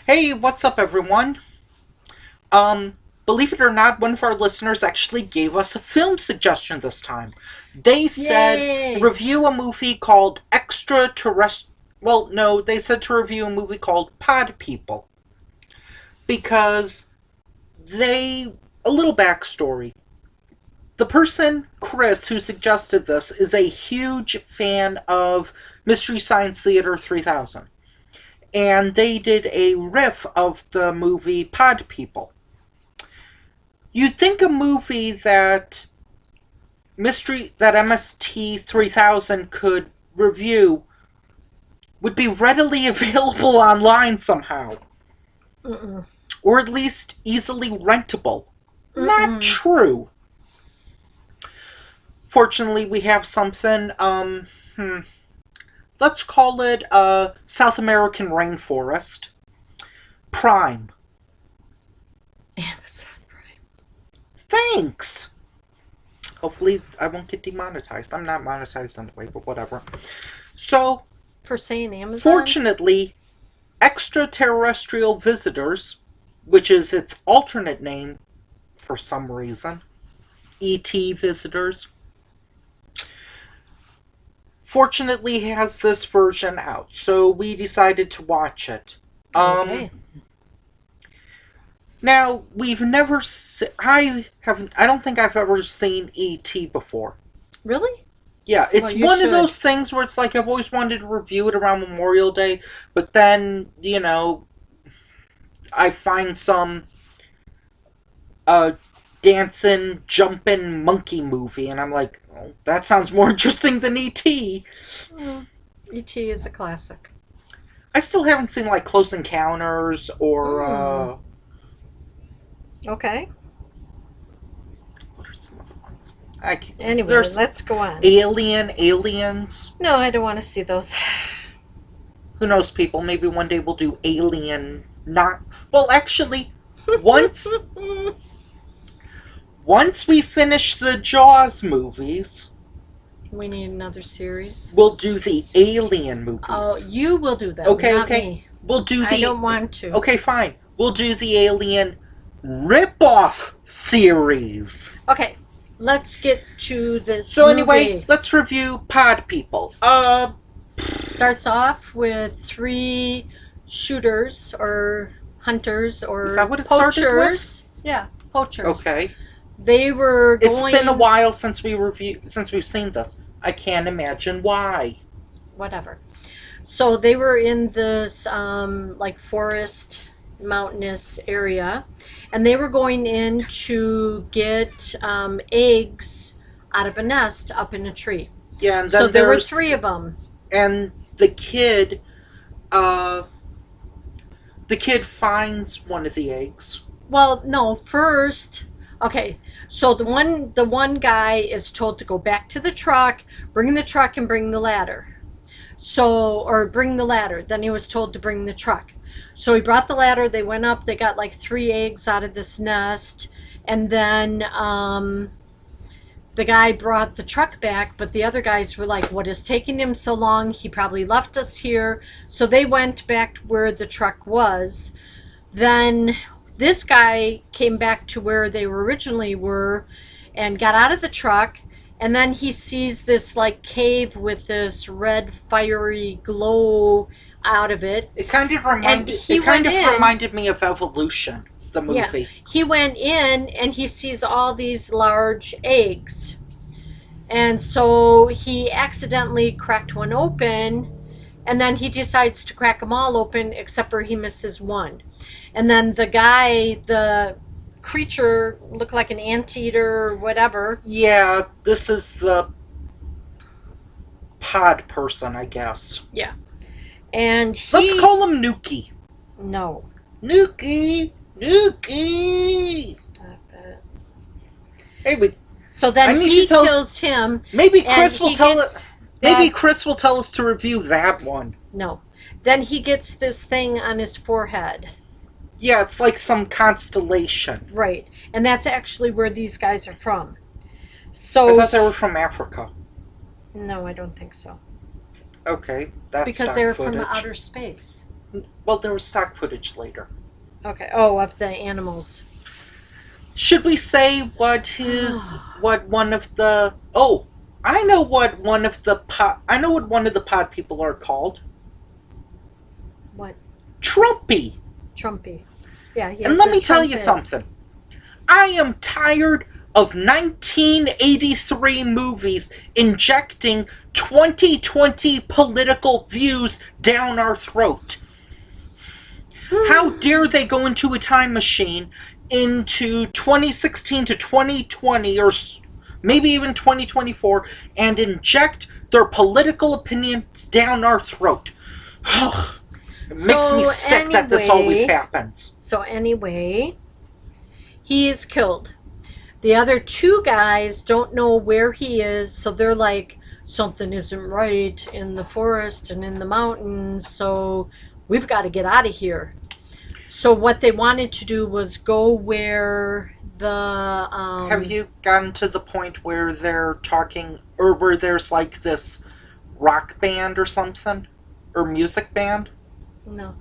Hey, what's up, everyone? Believe it or not, one of our listeners actually gave us a film suggestion this time. They said Yay! review a movie called Extraterrestrial. Well, no, they said to review a movie called Pod People because they. A little backstory. The person, Chris, who suggested this, is a huge fan of Mystery Science Theater 3000. And they did a riff of the movie Pod People. You'd think a movie that MST 3000 could review would be readily available online somehow, Mm-mm. or at least easily rentable. Not Mm-mm. true. Fortunately, we have something. Let's call it a South American rainforest. Prime. Amazon Prime. Thanks. Hopefully, I won't get demonetized. I'm not monetized anyway, but whatever. So, For saying Amazon? fortunately, extraterrestrial visitors, which is its alternate name for some reason, ET visitors, fortunately has this version out. So we decided to watch it. Um, Okay. Now we've never. I haven't. I don't think I've ever seen ET before. Really? Yeah, Well, it's you one of should. those things where it's like I've always wanted to review it around Memorial Day, but then I find some uh dancing, jumping monkey movie, and I'm like, oh, that sounds more interesting than ET. Mm. E.T. is a classic. I still haven't seen like Close Encounters or Mm. Okay. what are some other ones? I can't. Anyway, There's let's go on. Aliens. No, I don't want to see those. Who knows, people? Maybe one day we'll do Alien. Not well, actually, once once we finish the Jaws movies, We need another series. we'll do the Alien movies. Oh, you will do that, Okay, not okay. me. We'll do I the don't want to. Okay, fine. We'll do the Alien Ripoff series. Okay, let's get to this So anyway, movie. let's review Pod People. Starts off with three shooters or hunters or Is that what it poachers. started with? Yeah, poachers. Okay. They were going. It's been a while since we've seen this. I can't imagine why. Whatever. So they were in this like forest, mountainous area, and they were going in to get eggs out of a nest up in a tree. Yeah, and So then there were there's three of them. and uh the kid finds one of the eggs. Well, no, first, okay. So the one guy is told to go back to the truck, bring the truck and bring the ladder. So, or bring the ladder. Then he was told to bring the truck. So he brought the ladder, they went up, they got like three eggs out of this nest, and then the guy brought the truck back, but the other guys were like, what is taking him so long? He probably left us here. So they went back where the truck was. Then this guy came back to where they originally were and got out of the truck, and then he sees this like cave with this red fiery glow out of it. It kind of reminded me of Evolution, the movie. Yeah, he went in and he sees all these large eggs, and so he accidentally cracked one open, and then he decides to crack them all open except for he misses one. And then the creature looked like an anteater or whatever. Yeah, this is the pod person, I guess. Yeah. And Let's call him Nuki. No. Nuki! Nuki! Stop it. Hey, So then he tell, kills him. maybe and Chris will he tell gets it. that- Maybe Chris will tell us to review that one. No. Then he gets this thing on his forehead. Yeah, it's like some constellation. Right. And that's actually where these guys are from. So I thought they were from Africa. No, I don't think so. Okay, that's Because stock they're footage. from outer space. Well, there was stock footage later. Okay. Oh, of the animals. Should we say what one of the... Oh, I know what one of the pod people are called. What? Trumpy. Trumpy. Yeah, he has And let a me tell you trumpet. something. I am tired of 1983 movies injecting 2020 political views down our throat. How dare they go into a time machine into 2016 to 2020 or maybe even 2024 and inject their political opinions down our throat. It makes me sick that this always happens. So anyway, he is killed. The other two guys don't know where he is, so they're like, something isn't right in the forest and in the mountains, so we've got to get out of here. So what they wanted to do was go where the... Have you gotten to the point where they're talking, or where there's like this rock band or something? Or music band? No.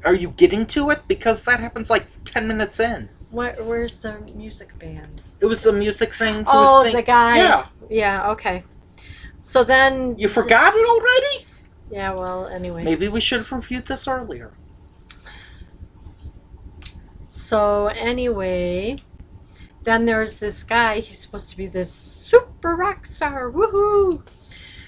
Are you getting to it? Because that happens like 10 minutes in. Where's the music band? It was a music thing. The guy. Yeah. Yeah, okay. So then... You forgot it already? Yeah, well, anyway. Maybe we should have reviewed this earlier. So anyway, then there's this guy. He's supposed to be this super rock star. Woohoo!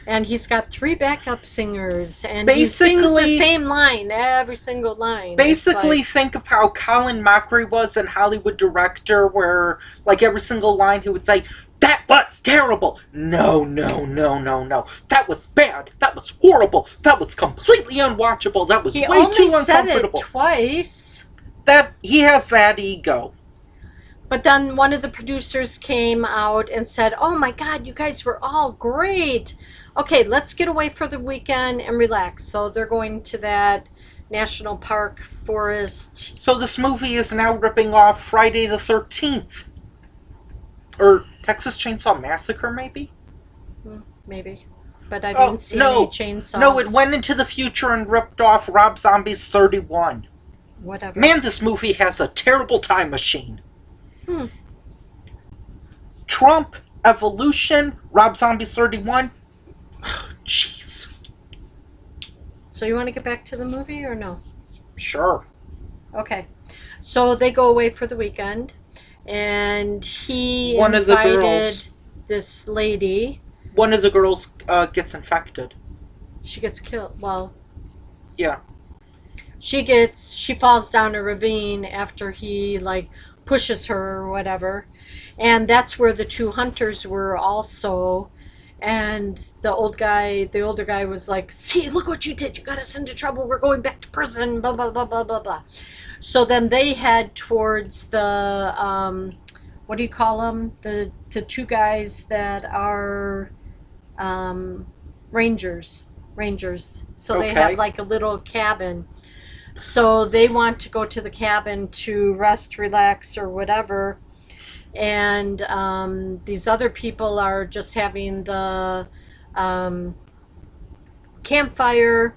And he's got 3 backup singers, and he sings the same line, every single line. Basically, think of how Colin Mockery was in Hollywood Director, where, like, every single line he would say, "That was terrible! No, no, no, no, no. That was bad. That was horrible. That was completely unwatchable. That was way too uncomfortable." He only said it twice. He has that ego. But then one of the producers came out and said, "Oh my God, you guys were all great. Okay, let's get away for the weekend and relax." So they're going to that national park forest. So this movie is now ripping off Friday the 13th. Or Texas Chainsaw Massacre, maybe? Maybe. But I didn't see any chainsaws. No, it went into the future and ripped off Rob Zombie's 31. Whatever. Man, this movie has a terrible time machine. Trump, Evolution, Rob Zombie's 31. Jeez. So you want to get back to the movie or no? Sure. Okay. So they go away for the weekend, and he One of the invited girls. this lady. One of the girls gets infected. She gets killed. Well, yeah. She falls down a ravine after he like pushes her or whatever, and that's where the 2 hunters were also. And the older guy was like, "See, look what you did. You got us into trouble. We're going back to prison, blah, blah, blah, blah, blah, blah." So then they head towards the, what do you call them? The 2 guys that are rangers. So they have like a little cabin. So they want to go to the cabin to rest, relax, or whatever. And these other people are just having the campfire,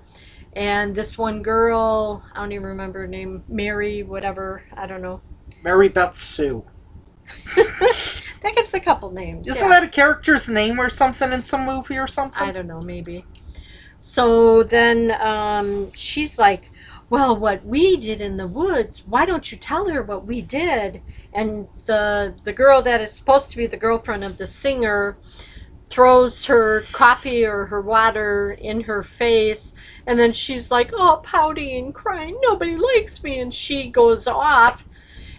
and this one girl, I don't even remember her name, Mary whatever, I don't know. Mary Beth Sue. That gives a couple names. Isn't that a character's name or something in some movie or something? I don't know, maybe. So then she's like, "Well, what we did in the woods, why don't you tell her what we did?" And the girl that is supposed to be the girlfriend of the singer throws her coffee or her water in her face, and then she's like, all pouty and crying, "Nobody likes me," and she goes off.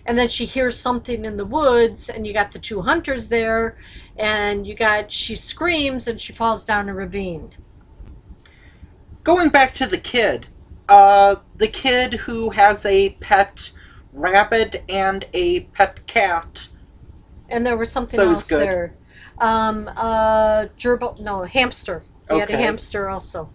And then she hears something in the woods, and you got the 2 hunters there, and she screams and she falls down a ravine. Going back to the kid who has a pet rabbit and a pet cat. And there was something else there. Gerbil, no, hamster. He had a hamster also.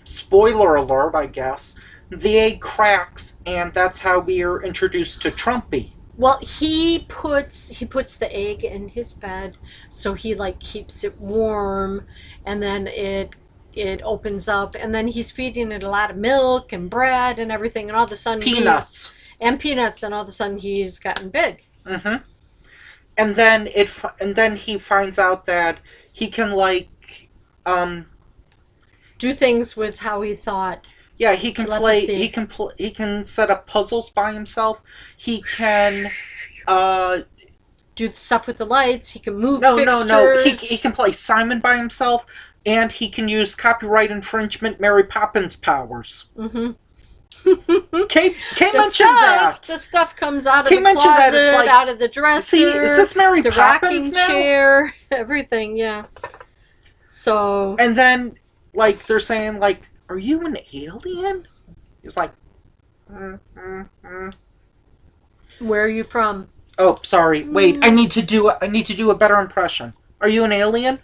Spoiler alert, I guess. The egg cracks, and that's how we are introduced to Trumpy. Well, he puts the egg in his bed, so he like keeps it warm, and then it it opens up, and then he's feeding it a lot of milk and bread and everything, and all of a sudden Peanuts. and peanuts, and all of a sudden he's gotten big. Mm-hmm. And then he finds out that he can do things with how he thought. Yeah, he can play. Telepathy. He can set up puzzles by himself. He can. Do the stuff with the lights. He can move No. fixtures. He can play Simon by himself, and he can use copyright infringement Mary Poppins powers. Mm-hmm. Kay mentioned that. The stuff comes out of Kay the mentioned closet, that. It's like, out of the dresser. See, is this Mary the Poppins rocking now? chair, everything, yeah. So. And then, they're saying, are you an alien? He's like, Where are you from? Oh, sorry. Wait, I need to do a better impression. Are you an alien?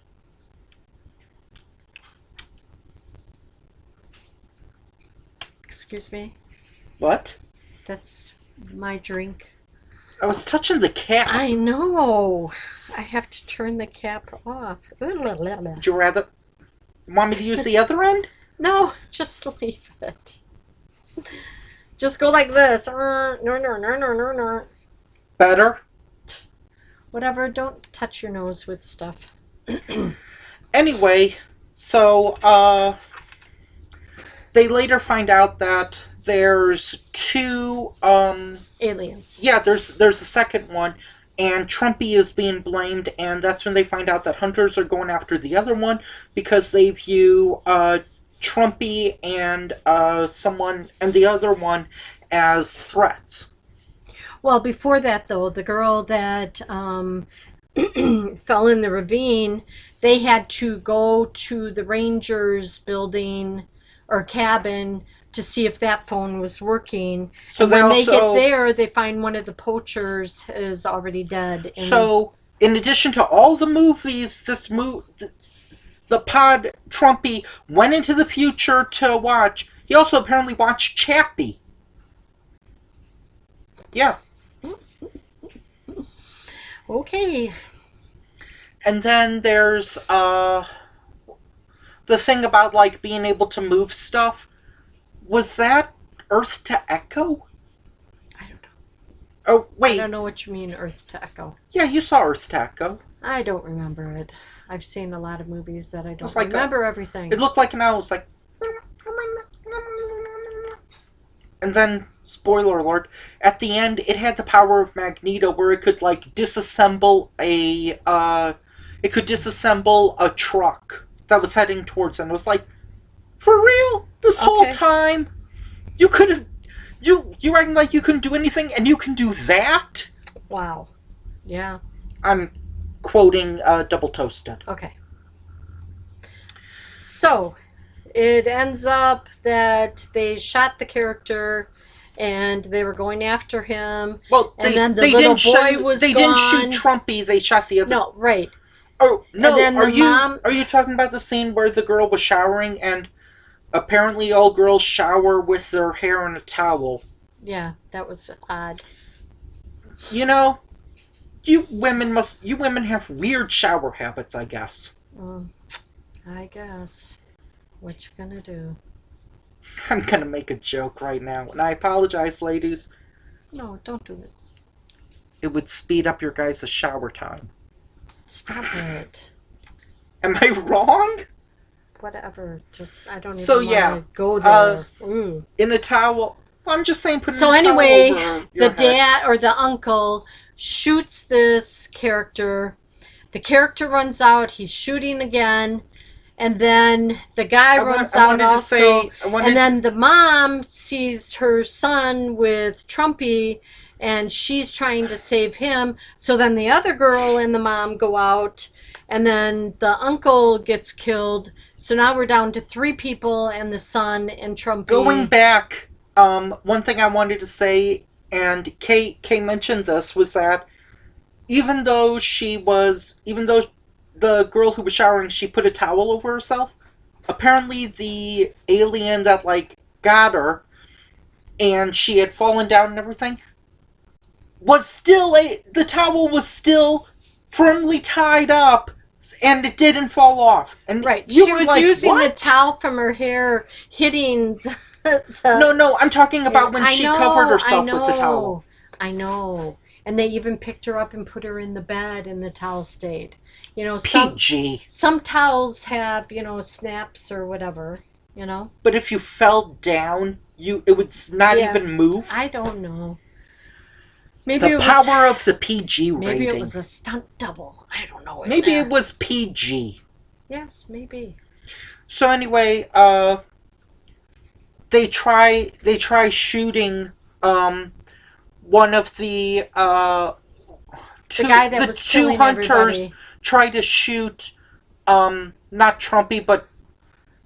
Excuse me? What? That's my drink. I was touching the cap. I know. I have to turn the cap off. Would you rather want me to use the other end? No, just leave it. Just go like this. No. Better? Whatever, don't touch your nose with stuff. Anyway, so, they later find out that there's two, Aliens. Yeah, there's a second one, and Trumpy is being blamed, and that's when they find out that hunters are going after the other one, because they view, Trumpy and, someone, and the other one as threats. Well, before that, though, the girl that fell in the ravine, they had to go to the ranger's building or cabin to see if that phone was working. So and when they get there, they find one of the poachers is already dead. So, in addition to all the movies, the pod Trumpy went into the future to watch, he also apparently watched Chappie. Yeah. Okay. And then there's the thing about being able to move stuff. Was that Earth to Echo? I don't know. Oh, wait. I don't know what you mean, Earth to Echo. Yeah, you saw Earth to Echo. I don't remember it. I've seen a lot of movies that I don't like remember everything. It looked like an owl. It was like... And then, spoiler alert, at the end, it had the power of Magneto where it could, disassemble a truck that was heading towards them. It was like, for real? This whole time? You could have... You acting like you couldn't do anything, and you can do that? Wow. Yeah. I'm quoting Double Toasted. Okay. So, it ends up that they shot the character and they were going after him. Well, and then the little boy was They gone. didn't shoot Trumpy, they shot the other... No, right. Oh, no, and then are you talking about the scene where the girl was showering and apparently all girls shower with their hair in a towel? Yeah, that was odd. You know, you women have weird shower habits, I guess. I guess. What you gonna do? I'm gonna make a joke right now, and I apologize, ladies. No, don't do it. It would speed up your guys' shower time. Stop it. Am I wrong? Whatever. Just, I don't even want to go there. Ooh. In a towel... Well, I'm just saying put So a anyway, towel over your the dad or the uncle shoots this character. The character runs out. He's shooting again. And then the guy runs out also. And then the mom sees her son with Trumpy, and she's trying to save him. So then the other girl and the mom go out, and then the uncle gets killed. So now we're down to 3 people, and the son and Trumpy. Going back, one thing I wanted to say, and Kay mentioned this, was that even though the girl who was showering, she put a towel over herself, apparently the alien that, got her, and she had fallen down and everything, the towel was still firmly tied up and it didn't fall off. And Right. you She were was like, using the what? towel from her hair hitting the... No, I'm talking about when I she know, covered herself I know, with the towel. I know. And they even picked her up and put her in the bed and the towel stayed. You know, PG. some towels have, you know, snaps or whatever, you know. But if you fell down, it would not Yeah. even move. I don't know. Maybe The it power was, of the PG rating. maybe it was a stunt double. I don't know. Maybe it was PG. Yes, maybe. So anyway, they try shooting one of the Guy that was two killing hunters everybody. try to shoot not Trumpy but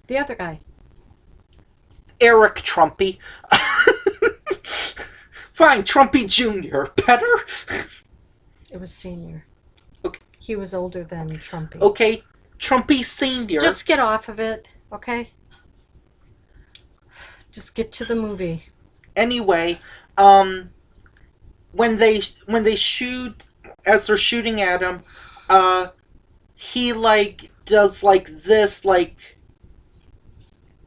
The other guy. Eric Trumpy. Fine, Trumpy Jr. Better? It was Senior. Okay. He was older than Trumpy. Okay, Trumpy Senior. Just get off of it, okay? Just get to the movie. Anyway, when they shoot, as they're shooting at him, he like does like this, like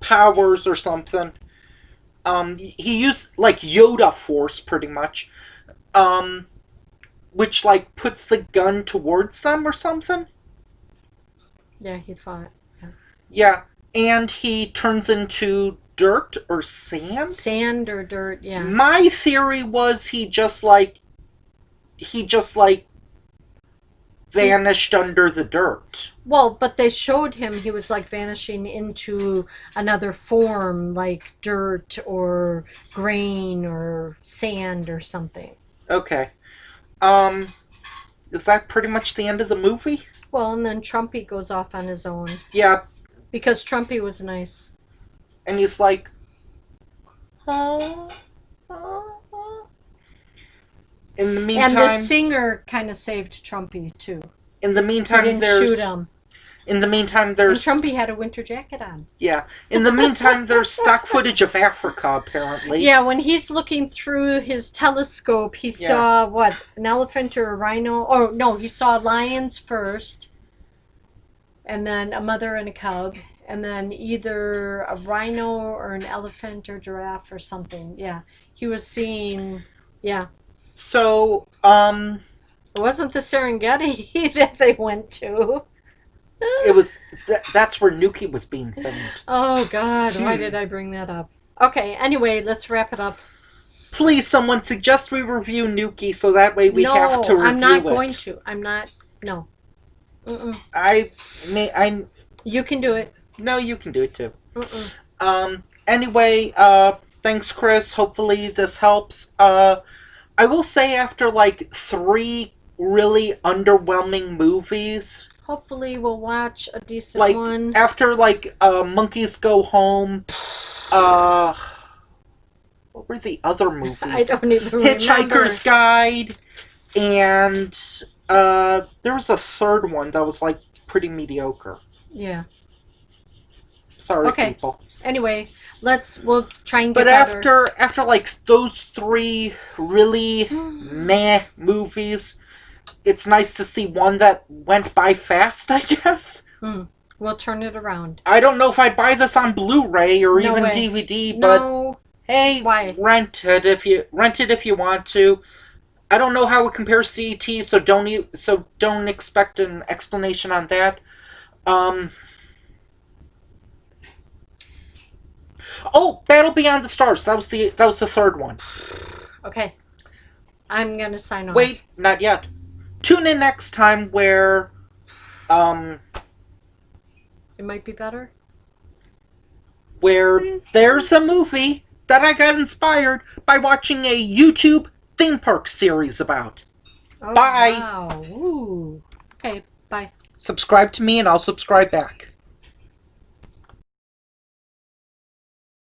powers or something. He used like Yoda force pretty much, which like puts the gun towards them or something. Yeah, he fought. Yeah, and he turns into dirt or sand. Sand or dirt, yeah. My theory was he just vanished under the dirt. Well, but they showed him he was like vanishing into another form, like dirt or grain or sand or something. Okay. Is that pretty much the end of the movie? Well, and then Trumpy goes off on his own. Yeah. Because Trumpy was nice. And he's like, oh. In the meantime, And the singer kind of saved Trumpy too. In the meantime, he didn't shoot him. In the meantime, there's... And Trumpy had a winter jacket on. Yeah. In the meantime, there's stock footage of Africa, apparently. Yeah, when he's looking through his telescope, he saw, what, an elephant or a rhino? Oh, no, he saw lions first. And then a mother and a cub. And then either a rhino or an elephant or giraffe or something. Yeah. He was seeing... Yeah. So, It wasn't the Serengeti that they went to. It was... that's where Nuki was being filmed. Oh, God. Why did I bring that up? Okay, anyway, let's wrap it up. Please, someone suggest we review Nuki so that way we have to review it. No, I'm not going to. I'm not... No. Mm-mm. You can do it. No, you can do it too. Mm-mm. Anyway, thanks, Chris. Hopefully this helps. I will say after like 3 really underwhelming movies... Hopefully we'll watch a decent like, one. After like Monkeys Go Home, what were the other movies? I don't even Hitchhiker's Guide, and there was a third one that was like pretty mediocre. Yeah. Sorry, people. Anyway, we'll try and get better. After like those 3 really meh movies, it's nice to see one that went by fast, I guess. We'll turn it around. I don't know if I'd buy this on Blu-ray or even DVD, but hey, rent it if you want to. I don't know how it compares to E.T., so don't expect an explanation on that. Oh, Battle Beyond the Stars. That was the third one. Okay. I'm gonna sign off. Wait, not yet. Tune in next time where it might be better. Where there's a movie that I got inspired by watching a YouTube theme park series about. Oh, bye. Wow. Ooh. Okay, bye. Subscribe to me and I'll subscribe back.